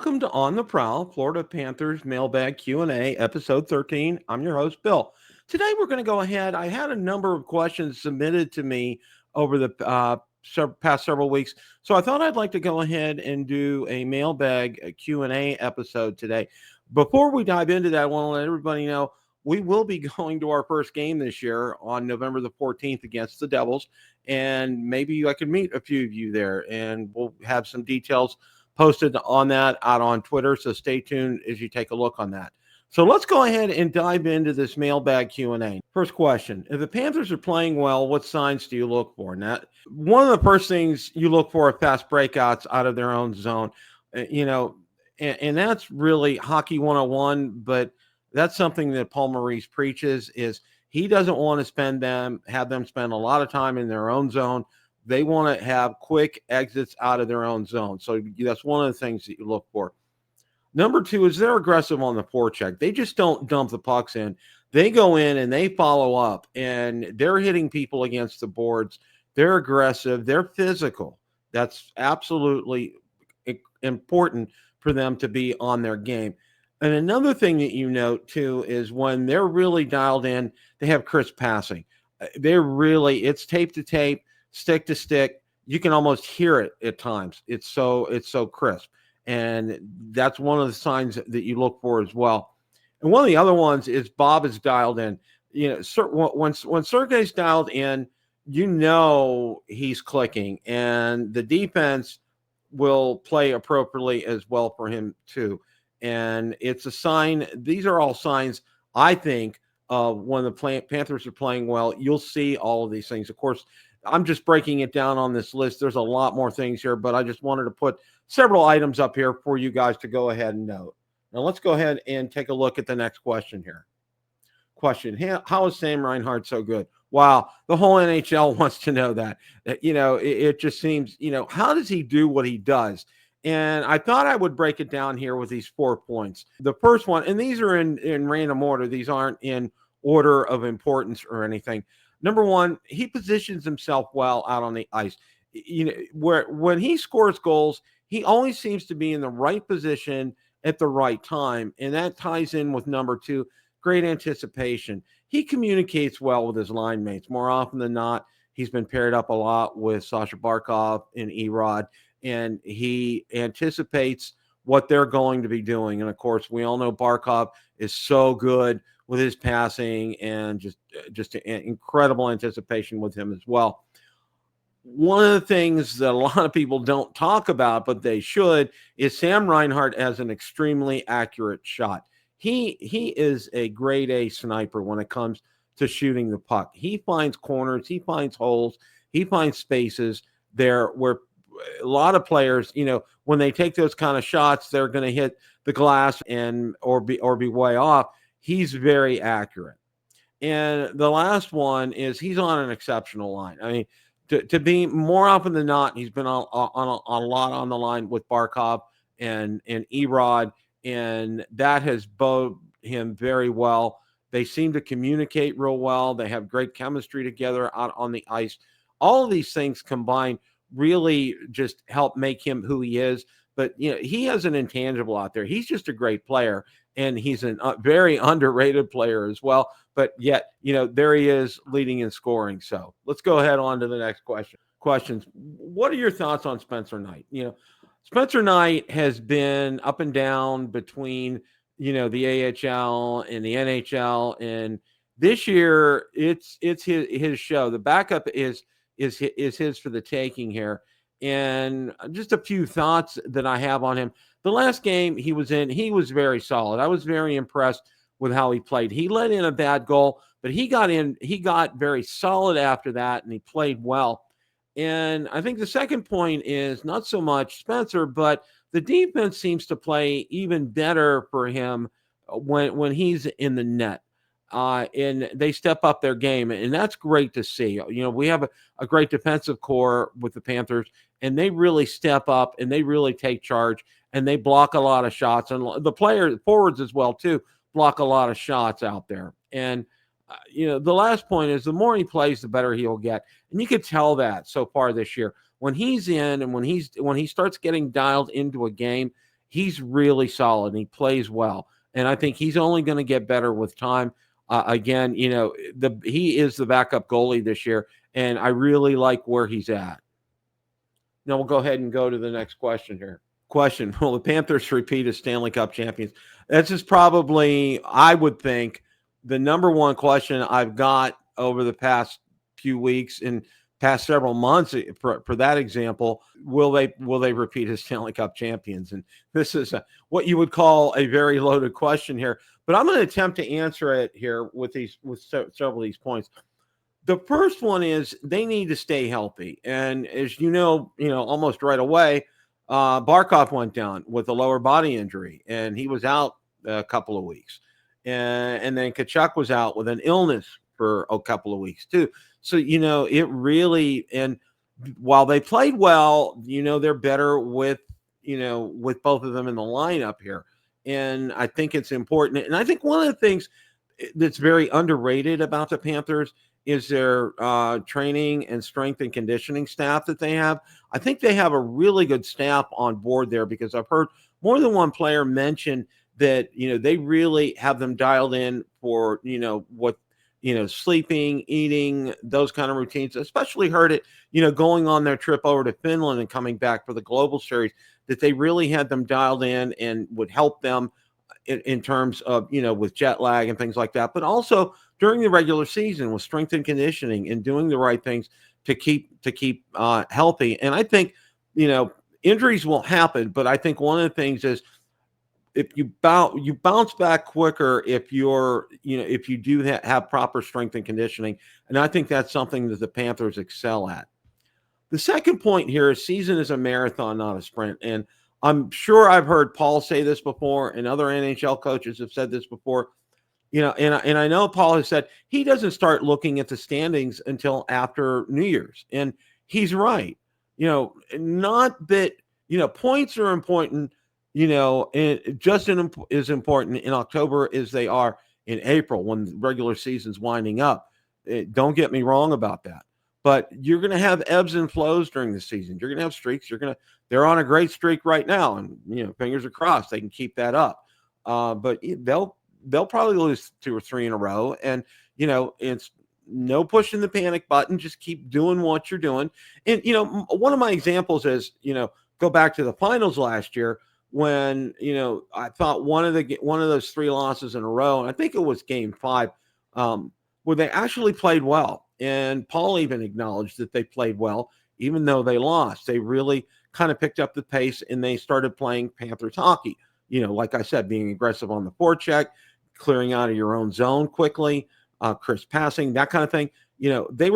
Welcome to On the Prowl, Florida Panthers Mailbag Q&A, episode 13. I'm your host, Bill. Today we're going to go ahead. I had a number of questions submitted to me over the past several weeks, so I thought I'd like to go ahead and do a mailbag Q&A episode today. Before we dive into that, I want to let everybody know we will be going to our first game this year on November the 14th against the Devils, and maybe I could meet a few of you there, and we'll have some details posted on that out on Twitter, so stay tuned as you take a look on that. So let's go ahead and dive into this mailbag Q&A. First question: if the Panthers are playing well, what signs do you look for? Now, one of the first things you look for are fast breakouts out of their own zone. And that's really hockey 101, but that's something that Paul Maurice preaches. Is he doesn't want to have them spend a lot of time in their own zone. They want to have quick exits out of their own zone. So that's one of the things that you look for. Number two is they're aggressive on the forecheck. They just don't dump the pucks in. They go in and they follow up, and they're hitting people against the boards. They're aggressive. They're physical. That's absolutely important for them to be on their game. And another thing that you note, too, is when they're really dialed in, they have crisp passing. It's tape to tape, stick to stick. You can almost hear it at times. It's so crisp. And that's one of the signs that you look for as well. And one of the other ones is Bob is dialed in. When Sergei's dialed in, he's clicking, and the defense will play appropriately as well for him too. And it's a sign. These are all signs, I think, of when the Panthers are playing well. You'll see all of these things. Of course, I'm just breaking it down on this list. There's a lot more things here, but I just wanted to put several items up here for you guys to go ahead and note. Now let's go ahead and take a look at the next question here. Question: how is Sam Reinhart so good? Wow, the whole NHL wants to know that. It just seems, how does he do what he does? And I thought I would break it down here with these 4 points. The first one, and these are in random order. These aren't in order of importance or anything. Number one, he positions himself well out on the ice. When he scores goals, he always seems to be in the right position at the right time. And that ties in with number two, great anticipation. He communicates well with his line mates. More often than not, he's been paired up a lot with Sasha Barkov and Erod, and he anticipates what they're going to be doing. And of course, we all know Barkov is so good with his passing, and just an incredible anticipation with him as well. One of the things that a lot of people don't talk about, but they should, is Sam Reinhart has an extremely accurate shot. He is a grade A sniper when it comes to shooting the puck. He finds corners, he finds holes, he finds spaces there where a lot of players, when they take those kind of shots, they're going to hit the glass or be way off. He's very accurate. And the last one is he's on an exceptional line. I mean, to be more often than not, he's been on a lot on the line with Barkov and Erod, and that has bowed him very well. They seem to communicate real well. They have great chemistry together out on the ice. All of these things combined really just help make him who he is. But, he has an intangible out there. He's just a great player, and he's a very underrated player as well. But yet, there he is leading in scoring. So let's go ahead on to the next questions. What are your thoughts on Spencer Knight? Spencer Knight has been up and down between, the AHL and the NHL. And this year it's his show. The backup is his for the taking here. And just a few thoughts that I have on him. The last game he was in, he was very solid. I was very impressed with how he played. He let in a bad goal, but he got very solid after that, and he played well. And I think the second point is not so much Spencer, but the defense seems to play even better for him when he's in the net. And they step up their game, and that's great to see. We have a great defensive core with the Panthers, and they really step up, and they really take charge, and they block a lot of shots. And the forwards as well, too, block a lot of shots out there. And, the last point is the more he plays, the better he'll get. And you could tell that so far this year. When he's in and when he starts getting dialed into a game, he's really solid and he plays well. And I think he's only going to get better with time. Again, he is the backup goalie this year, and I really like where he's at. Now we'll go ahead and go to the next question here. Question: will the Panthers repeat as Stanley Cup champions? This is probably, I would think, the number one question I've got over the past few weeks and past several months. For that example, will they repeat as Stanley Cup champions? And this is what you would call a very loaded question here. But I'm going to attempt to answer it here with several of these points. The first one is they need to stay healthy, and as almost right away, Barkov went down with a lower body injury, and he was out a couple of weeks. And then Tkachuk was out with an illness for a couple of weeks too. So, it really, and while they played well, they're better with both of them in the lineup here. And I think it's important. And I think one of the things that's very underrated about the Panthers is their training and strength and conditioning staff that they have. I think they have a really good staff on board there, because I've heard more than one player mention that, they really have them dialed in for, what, sleeping, eating, those kind of routines. Especially heard it, going on their trip over to Finland and coming back for the Global Series, that they really had them dialed in and would help them in terms of, with jet lag and things like that, but also during the regular season with strength and conditioning and doing the right things to keep healthy. And I think, injuries will happen, but I think one of the things is if you bounce back quicker if you do have proper strength and conditioning. And I think that's something that the Panthers excel at. The second point here is season is a marathon, not a sprint. And I'm sure I've heard Paul say this before, and other NHL coaches have said this before. And I know Paul has said he doesn't start looking at the standings until after New Year's. And he's right. Not that, points are important, and just as important in October as they are in April when the regular season's winding up. Don't get me wrong about that. But you're going to have ebbs and flows during the season. You're going to have streaks. They're on a great streak right now, and fingers are crossed they can keep that up. But they'll probably lose 2 or 3 in a row, and it's no pushing the panic button. Just keep doing what you're doing. And one of my examples is go back to the finals last year when I thought one of those 3 losses in a row, and I think it was Game 5, where they actually played well. And Paul even acknowledged that they played well, even though they lost. They really kind of picked up the pace, and they started playing Panthers hockey. Like I said, being aggressive on the forecheck, clearing out of your own zone quickly, crisp passing, that kind of thing. They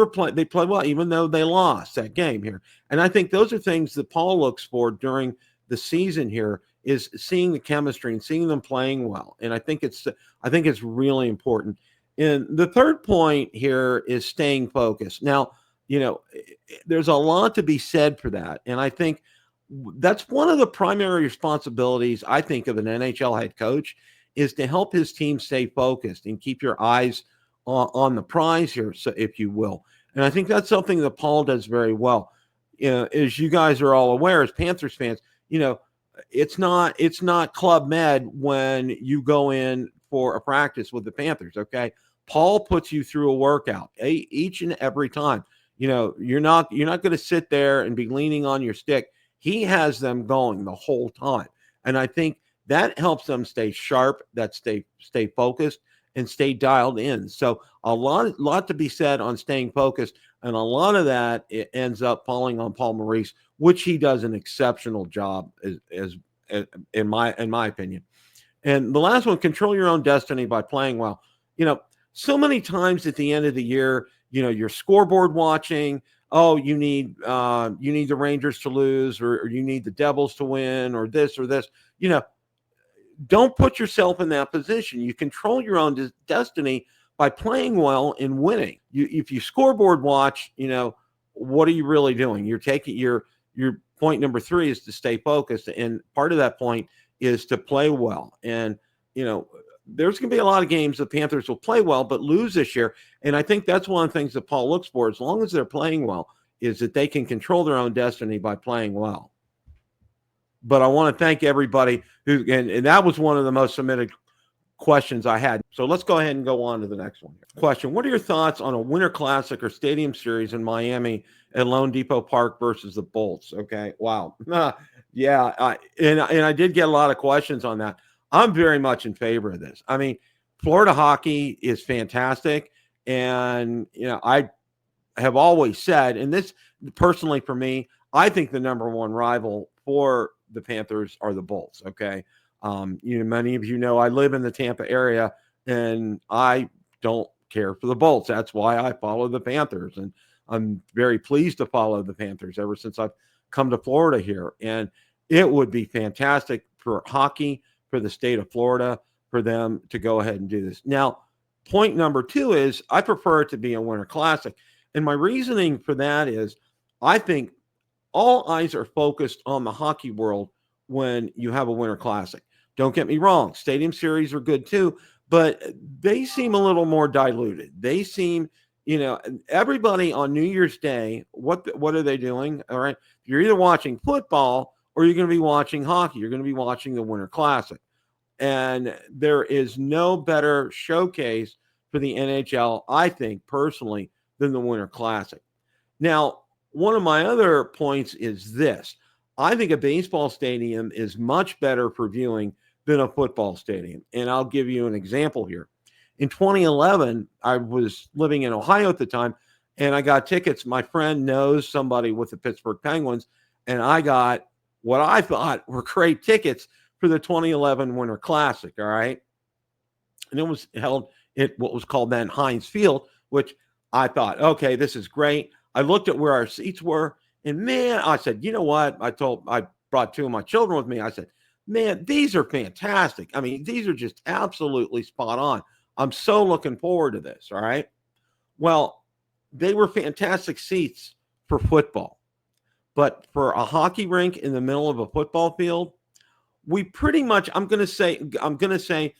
played well, even though they lost that game here. And I think those are things that Paul looks for during the season here, is seeing the chemistry and seeing them playing well. And I think it's really important. And the third point here is staying focused. Now, there's a lot to be said for that. And I think that's one of the primary responsibilities, I think, of an NHL head coach, is to help his team stay focused and keep your eyes on the prize here, so if you will. And I think that's something that Paul does very well. As you guys are all aware, as Panthers fans, it's not Club Med when you go in for a practice with the Panthers, okay? Paul puts you through a workout each and every time. You're not going to sit there and be leaning on your stick. He has them going the whole time. And I think that helps them stay sharp, stay focused, and stay dialed in. So a lot to be said on staying focused. And a lot of that, it ends up falling on Paul Maurice, which he does an exceptional job as in my opinion. And the last one, control your own destiny by playing well. So many times at the end of the year, you're scoreboard watching. Oh, you need the Rangers to lose, or you need the Devils to win, or this or this. Don't put yourself in that position. You control your own destiny by playing well and winning. If you scoreboard watch, what are you really doing? You're taking your point number 3 is to stay focused, and part of that point is to play well. And there's going to be a lot of games the Panthers will play well but lose this year. And I think that's one of the things that Paul looks for, as long as they're playing well, is that they can control their own destiny by playing well. But I want to thank everybody who, and that was one of the most submitted questions I had. So let's go ahead and go on to the next one. Question: what are your thoughts on a Winter Classic or Stadium Series in Miami at Lone Depot Park versus the Bolts? Okay, wow, yeah, and I did get a lot of questions on that. I'm very much in favor of this. I mean, Florida hockey is fantastic, and I have always said, and this personally for me, I think the number one rival for the Panthers are the Bolts. Okay. Many of you know I live in the Tampa area and I don't care for the Bolts. That's why I follow the Panthers. And I'm very pleased to follow the Panthers ever since I've come to Florida here. And it would be fantastic for hockey, for the state of Florida, for them to go ahead and do this. Now, point number two is I prefer it to be a Winter Classic. And my reasoning for that is I think all eyes are focused on the hockey world when you have a Winter Classic. Don't get me wrong, Stadium Series are good too, but they seem a little more diluted. They seem, everybody on New Year's Day, what are they doing? All right. You're either watching football or you're going to be watching hockey. You're going to be watching the Winter Classic. And there is no better showcase for the NHL, I think, personally, than the Winter Classic. Now, one of my other points is this. I think a baseball stadium is much better for viewing than a football stadium. And I'll give you an example here. In 2011, I was living in Ohio at the time, and I got tickets. My friend knows somebody with the Pittsburgh Penguins, and I got what I thought were great tickets for the 2011 Winter Classic, all right? And it was held at what was called then Heinz Field, which I thought, okay, this is great. I looked at where our seats were, and man, I said, you know what? I brought two of my children with me. I said, man, these are fantastic. I mean, these are just absolutely spot on. I'm so looking forward to this, all right? Well, they were fantastic seats for football. But for a hockey rink in the middle of a football field, we pretty much, I'm going to say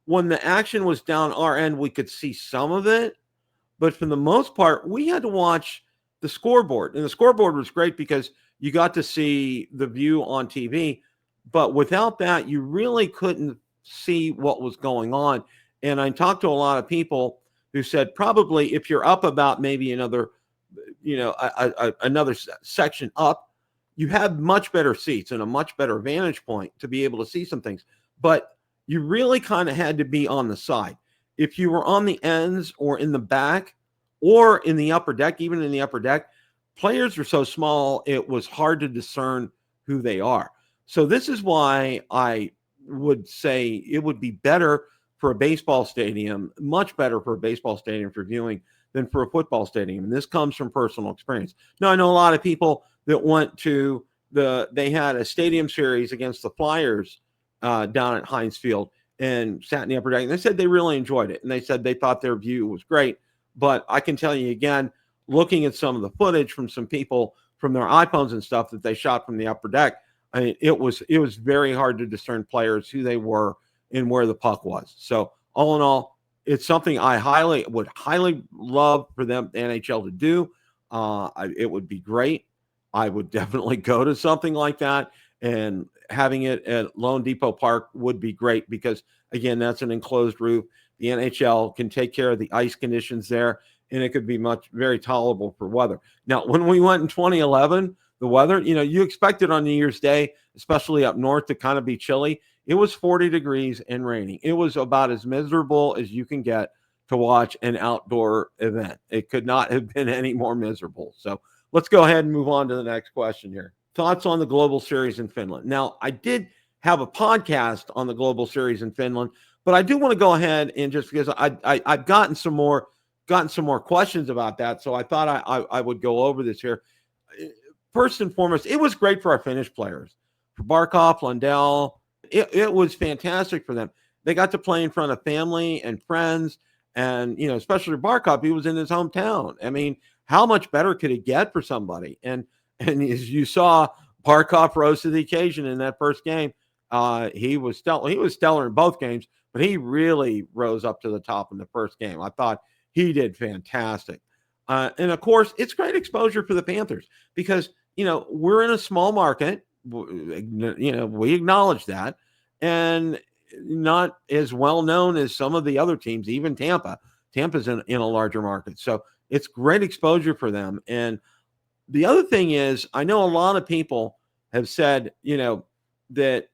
when the action was down our end, we could see some of it. But for the most part, we had to watch the scoreboard. And the scoreboard was great because you got to see the view on TV. But without that, you really couldn't see what was going on. And I talked to a lot of people who said probably if you're up about maybe another, another section up, you have much better seats and a much better vantage point to be able to see some things. But you really kind of had to be on the side. If you were on the ends or in the back or in the upper deck, even in the upper deck, players are so small, it was hard to discern who they are. So this is why I would say it would be better for a baseball stadium, much better for a baseball stadium for viewing than for a football stadium. And this comes from personal experience. Now, I know a lot of people that went to they had a stadium series against the Flyers down at Heinz Field and sat in the upper deck. And they said they really enjoyed it. And they said they thought their view was great. But I can tell you again, looking at some of the footage from some people from their iPhones and stuff that they shot from the upper deck, I mean, it was very hard to discern players, who they were, and where the puck was. So all in all, it's something I would highly love for them, the NHL, to do. It would be great. I would definitely go to something like that, and having it at Lone Depot Park would be great because, again, that's an enclosed roof. The NHL can take care of the ice conditions there, and it could be very tolerable for weather. Now, when we went in 2011, the weather, you expected on New Year's Day, especially up north, to kind of be chilly. It was 40 degrees and raining. It was about as miserable as you can get to watch an outdoor event. It could not have been any more miserable. So let's go ahead and move on to the next question here. Thoughts on the Global Series in Finland. Now, I did have a podcast on the Global Series in Finland, but I do want to go ahead and just because I've gotten some more questions about that, so I thought I would go over this here. First and foremost, it was great for our Finnish players, for Barkov, Lundell. It was fantastic for them. They got to play in front of family and friends, and especially Barkov, he was in his hometown. I mean, how much better could it get for somebody? And as you saw, Barkov rose to the occasion in that first game. He was stellar in both games, but he really rose up to the top in the first game. I thought he did fantastic. And of course, it's great exposure for the Panthers because, we're in a small market. we acknowledge that, and not as well known as some of the other teams, even Tampa. Tampa's in a larger market. So it's great exposure for them. And the other thing is, I know a lot of people have said, that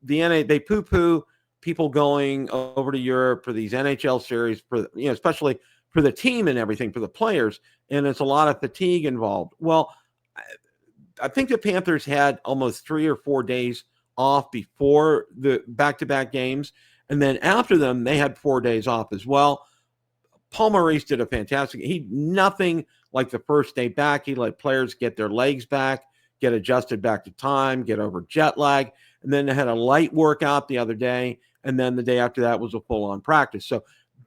they poo-poo people going over to Europe for these NHL series, for especially for the team and everything, for the players, and it's a lot of fatigue involved. Well, I think the Panthers had almost 3 or 4 days off before the back-to-back games, and then after them, they had 4 days off as well. Paul Maurice did a fantastic. Nothing like the first day back. He let players get their legs back, get adjusted back to time, get over jet lag, and then they had a light workout the other day, and then the day after that was a full-on practice. So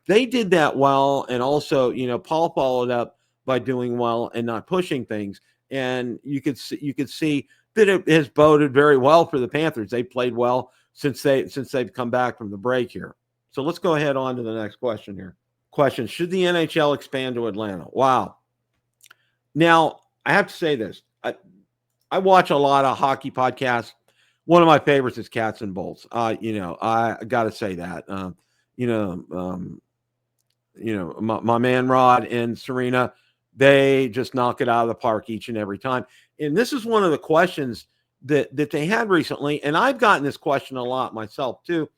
they did that well, and also, Paul followed up by doing well and not pushing things, and you could see that it has boded very well for the Panthers. They played well since they've come back from the break here. So let's go ahead on to the next question here. Question: should the NHL expand to Atlanta? Wow. Now, I have to say this. I watch a lot of hockey podcasts. One of my favorites is Cats and Bolts. I got to say that. My man Rod and Serena, they just knock it out of the park each and every time. And this is one of the questions that they had recently, and I've gotten this question a lot myself too.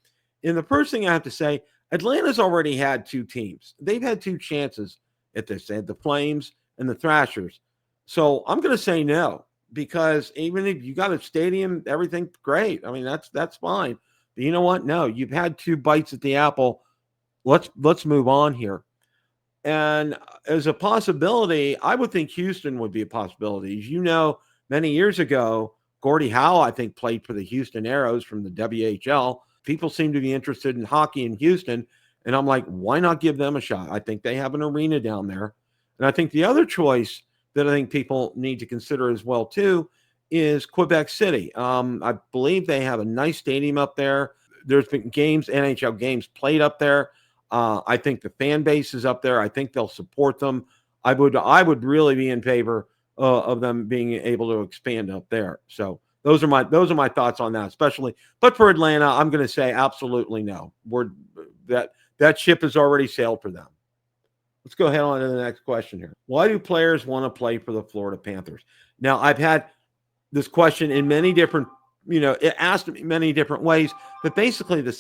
And the first thing I have to say, Atlanta's already had 2 teams. They've had 2 chances at this. They had the Flames and the Thrashers. So I'm going to say no, because even if you got a stadium, everything's great. I mean, that's fine. But you know what? No, you've had 2 bites at the apple. Let's move on here. And as a possibility, I would think Houston would be a possibility. As you know, many years ago, Gordie Howe, I think, played for the Houston Aeros from the WHL. People seem to be interested in hockey in Houston, and I'm like, why not give them a shot? I think they have an arena down there. And I think the other choice that I think people need to consider as well, too, is Quebec City. I believe they have a nice stadium up there. There's been NHL games played up there. I think the fan base is up there. I think they'll support them. I would really be in favor of them being able to expand up there. So those are my thoughts on that, especially. But for Atlanta, I'm going to say absolutely no. That ship has already sailed for them. Let's go ahead on to the next question here. Why do players want to play for the Florida Panthers? Now, I've had this question in many different, it asked in many different ways, but basically the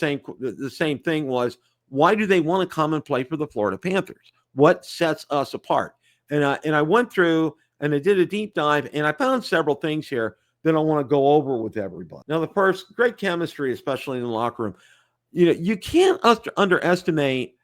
same thing was, why do they want to come and play for the Florida Panthers? What sets us apart? And I went through and I did a deep dive, and I found several things here that I want to go over with everybody. Now, the first, great chemistry, especially in the locker room. You can't underestimate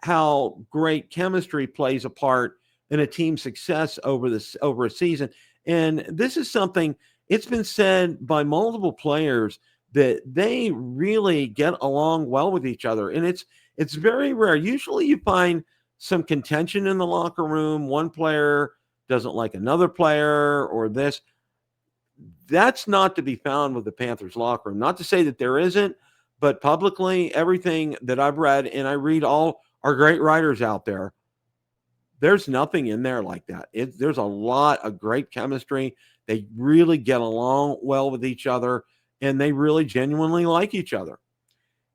how great chemistry plays a part in a team's success over a season. And this is something, it's been said by multiple players that they really get along well with each other. And it's very rare. Usually you find some contention in the locker room. One player doesn't like another player or this. That's not to be found with the Panthers locker room. Not to say that there isn't, but publicly, everything that I've read, and I read all our great writers out there, there's nothing in there like that. There's a lot of great chemistry. They really get along well with each other, and they really genuinely like each other.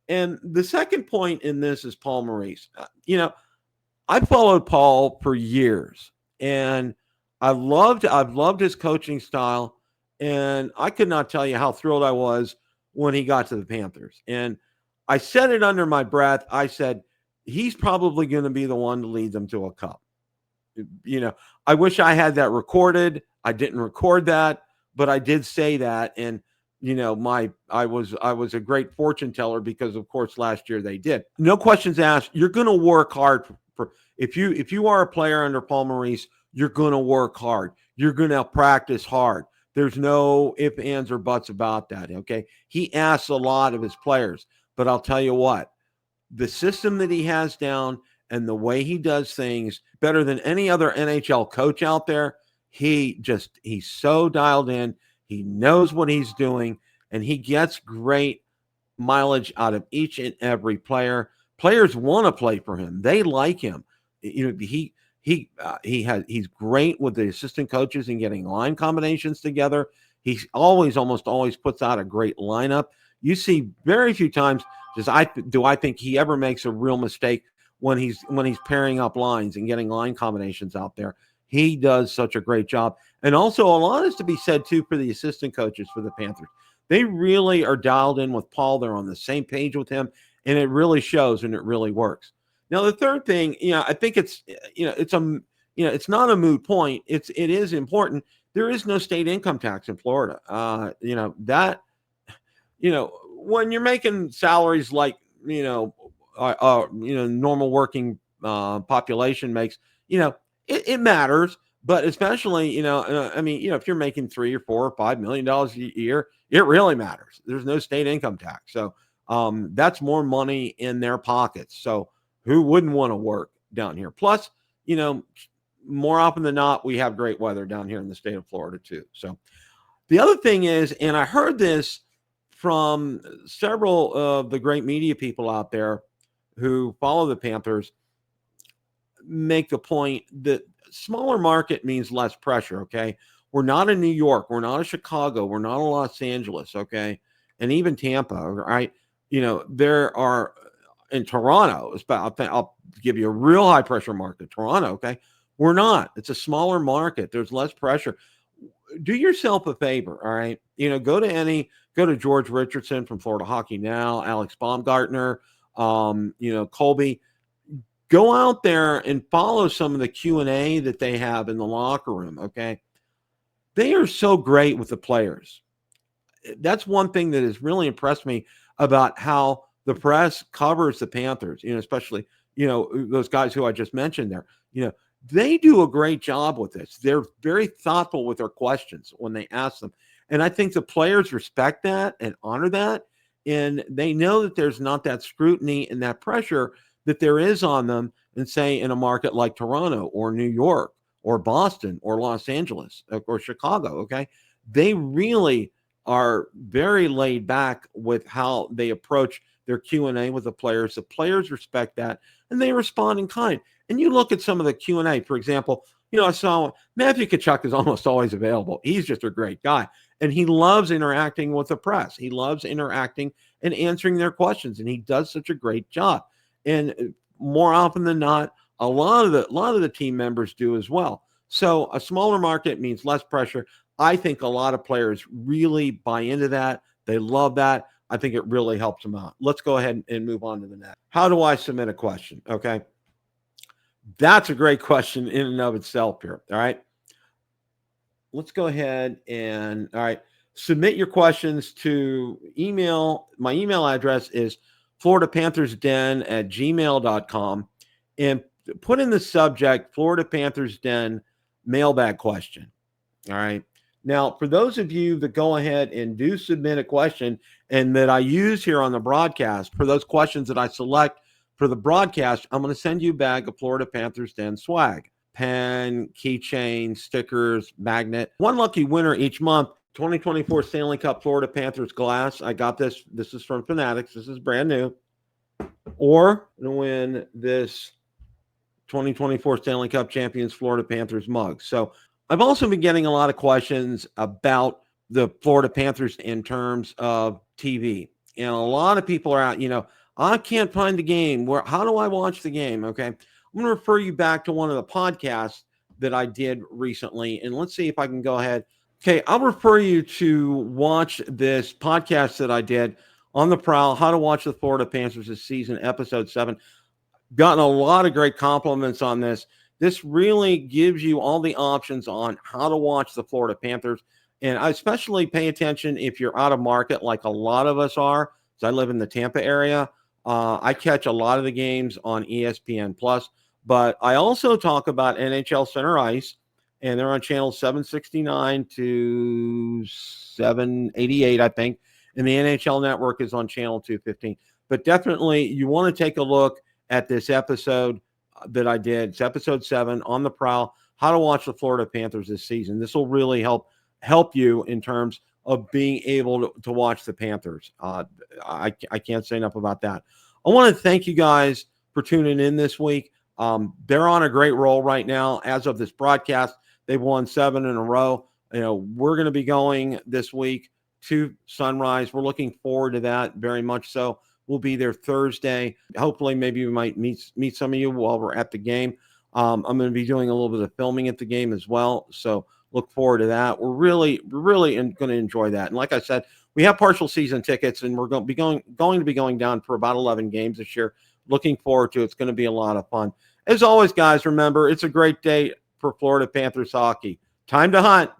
And the second point in this is Paul Maurice. I followed Paul for years, and I've loved his coaching style, and I could not tell you how thrilled I was when he got to the Panthers. And I said it under my breath. I said, he's probably going to be the one to lead them to a cup. I wish I had that recorded. I didn't record that, but I did say that. And, I was a great fortune teller because, of course, last year they did. No questions asked. You're going to work hard for if you are a player under Paul Maurice, you're going to work hard. You're going to practice hard. There's no ifs, ands, or buts about that, okay? He asks a lot of his players, but I'll tell you what, the system that he has down and the way he does things better than any other NHL coach out there, he's so dialed in. He knows what he's doing, and he gets great mileage out of each and every player. Players want to play for him. They like him. He's great with the assistant coaches and getting line combinations together. He almost always puts out a great lineup. You see very few times I think he ever makes a real mistake when he's pairing up lines and getting line combinations out there. He does such a great job. And also a lot is to be said too for the assistant coaches for the Panthers. They really are dialed in with Paul. They're on the same page with him, and it really shows and it really works. Now, the third thing, I think it's not a moot point. It is important. There is no state income tax in Florida. When you're making salaries like, normal working population makes, it matters. But especially, if you're making $3 or $4 or $5 million a year, it really matters. There's no state income tax. So that's more money in their pockets. So who wouldn't want to work down here? Plus, more often than not, we have great weather down here in the state of Florida too. So the other thing is, and I heard this from several of the great media people out there who follow the Panthers, make the point that smaller market means less pressure. Okay. We're not in New York. We're not in Chicago. We're not in Los Angeles. Okay. And even Tampa. Right. There are in Toronto. I'll give you a real high pressure market. Toronto. Okay. We're not. It's a smaller market. There's less pressure. Do yourself a favor. All right. Go to George Richardson from Florida Hockey Now, Alex Baumgartner, Colby. Go out there and follow some of the Q&A that they have in the locker room, okay? They are so great with the players. That's one thing that has really impressed me about how the press covers the Panthers, especially, those guys who I just mentioned there. They do a great job with this. They're very thoughtful with their questions when they ask them. And I think the players respect that and honor that. And they know that there's not that scrutiny and that pressure that there is on them, and say in a market like Toronto or New York or Boston or Los Angeles or Chicago, okay? They really are very laid back with how they approach their Q&A with the players. The players respect that, and they respond in kind. And you look at some of the Q&A, for example, I saw Matthew Tkachuk is almost always available. He's just a great guy, and he loves interacting with the press. He loves interacting and answering their questions, and he does such a great job. And more often than not, a lot of the team members do as well. So a smaller market means less pressure. I think a lot of players really buy into that. They love that. I think it really helps them out. Let's go ahead and move on to the next. How do I submit a question? Okay. That's a great question in and of itself here. All right. Let's go ahead and, submit your questions to email. My email address is FloridaPanthersDen@gmail.com, and put in the subject Florida Panthers Den mailbag question. All right. Now, for those of you that go ahead and do submit a question and that I use here on the broadcast, for those questions that I select for the broadcast, I'm going to send you a bag of Florida Panthers Den swag: pen, keychain, stickers, magnet. One lucky winner each month. 2024 Stanley Cup Florida Panthers glass. I got this. This is from Fanatics. This is brand new. Or win this 2024 Stanley Cup champions Florida Panthers mug. So I've also been getting a lot of questions about the Florida Panthers in terms of TV. And a lot of people are out, I can't find the game. How do I watch the game? Okay. I'm going to refer you back to one of the podcasts that I did recently. And let's see if I can go ahead. Okay, I'll refer you to watch this podcast that I did on the Prowl, How to Watch the Florida Panthers This Season, Episode 7. Gotten a lot of great compliments on this. This really gives you all the options on how to watch the Florida Panthers. And I especially pay attention if you're out of market like a lot of us are, because I live in the Tampa area. I catch a lot of the games on ESPN+, but I also talk about NHL Center Ice, and they're on channel 769 to 788, I think. And the NHL Network is on channel 215. But definitely, you want to take a look at this episode that I did. It's episode 7 on the Prowl, How to Watch the Florida Panthers This Season. This will really help you in terms of being able to watch the Panthers. I can't say enough about that. I want to thank you guys for tuning in this week. They're on a great roll right now. As of this broadcast, they've won 7 in a row. we're going to be going this week to Sunrise. We're looking forward to that very much so. We'll be there Thursday. Hopefully, maybe we might meet some of you while we're at the game. I'm going to be doing a little bit of filming at the game as well. So look forward to that. We're really going to enjoy that. And like I said, we have partial season tickets, and we're going to be going down for about 11 games this year. Looking forward to it. It's going to be a lot of fun. As always, guys, remember, it's a great day for Florida Panthers hockey. Time to hunt.